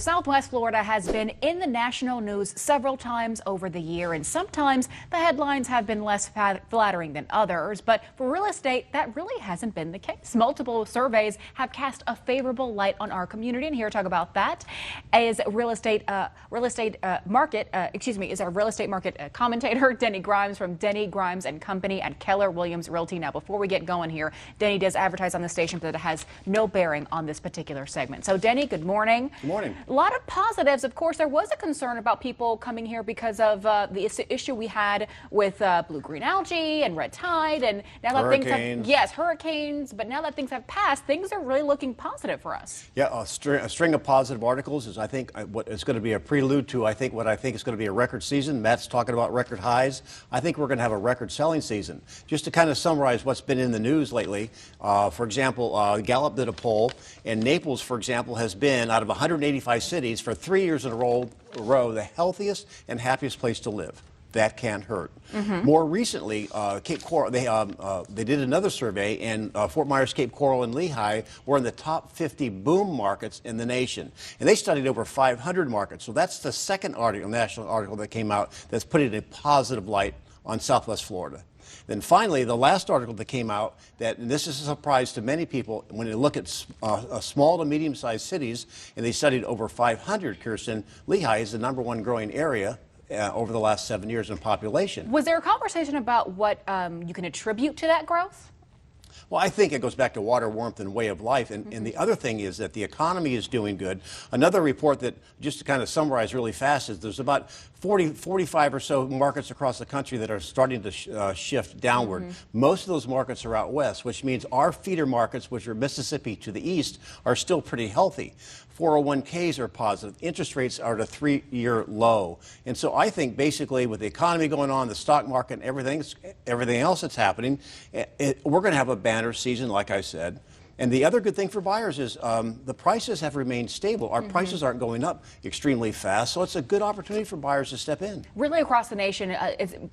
Well, Southwest Florida has been in the national news several times over the year, and sometimes the headlines have been less flattering than others. But for real estate, that really hasn't been the case. Multiple surveys have cast a favorable light on our community, and here to talk about that is our real estate market commentator Denny Grimes from Denny Grimes and Company at Keller Williams Realty. Now, before we get going here, Denny does advertise on the station, but it has no bearing on this particular segment. So, Denny, good morning. Good morning. A lot of positives. Of course, there was a concern about people coming here because of the issue we had with blue-green algae and red tide, and now that hurricanes. But now that things have passed, things are really looking positive for us. Yeah, a string of positive articles is, I think, what is going to be a prelude to what I think is going to be a record season. Matt's talking about record highs. I think we're going to have a record selling season. Just to kind of summarize what's been in the news lately, for example, Gallup did a poll, and Naples, for example, has been out of 185 cities for 3 years in a row the healthiest and happiest place to live. That can't hurt. More recently, Cape Coral, they did another survey, and Fort Myers, Cape Coral, and Lehigh were in the top 50 boom markets in the nation. And they studied over 500 markets. So that's the second national article that came out that's putting a positive light on Southwest Florida. Then finally, the last article that came out, and this is a surprise to many people, when they look at small to medium-sized cities, and they studied over 500, Kirsten, Lehigh is the #1 growing area over the last 7 years in population. Was there a conversation about what you can attribute to that growth? Well, I think it goes back to water, warmth, and way of life. And the other thing is that the economy is doing good. Another report that, just to kind of summarize really fast, is there's about 45 or so markets across the country that are starting to shift downward. Most of those markets are out west, which means our feeder markets, which are Mississippi to the east, are still pretty healthy. 401ks are positive. Interest rates are at a 3-year low. And so I think basically with the economy going on, the stock market, and everything else that's happening, we're going to have a banner season, like I said. And the other good thing for buyers is the prices have remained stable. Our prices aren't going up extremely fast, so it's a good opportunity for buyers to step in. Really across the nation,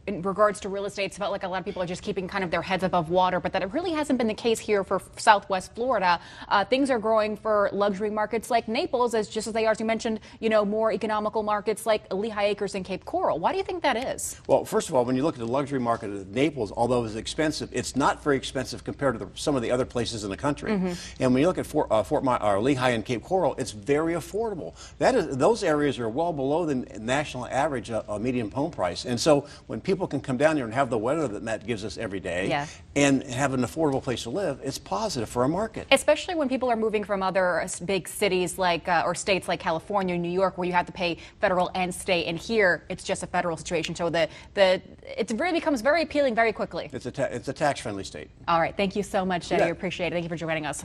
in regards to real estate, it's felt like a lot of people are just keeping kind of their heads above water, but that it really hasn't been the case here for Southwest Florida. Things are growing for luxury markets like Naples, just as they are, as you mentioned, more economical markets like Lehigh Acres and Cape Coral. Why do you think that is? Well, first of all, when you look at the luxury market of Naples, although it's expensive, it's not very expensive compared to some of the other places in the country. And when you look at Lehigh and Cape Coral, it's very affordable. Those areas are well below the national average median home price. And so when people can come down here and have the weather that Matt gives us every day and have an affordable place to live, it's positive for our market. Especially when people are moving from other big cities or states like California, New York, where you have to pay federal and state. And here, it's just a federal situation. So it really becomes very appealing very quickly. It's a tax-friendly state. All right. Thank you so much, Jenny. I appreciate it. Thank you for joining us.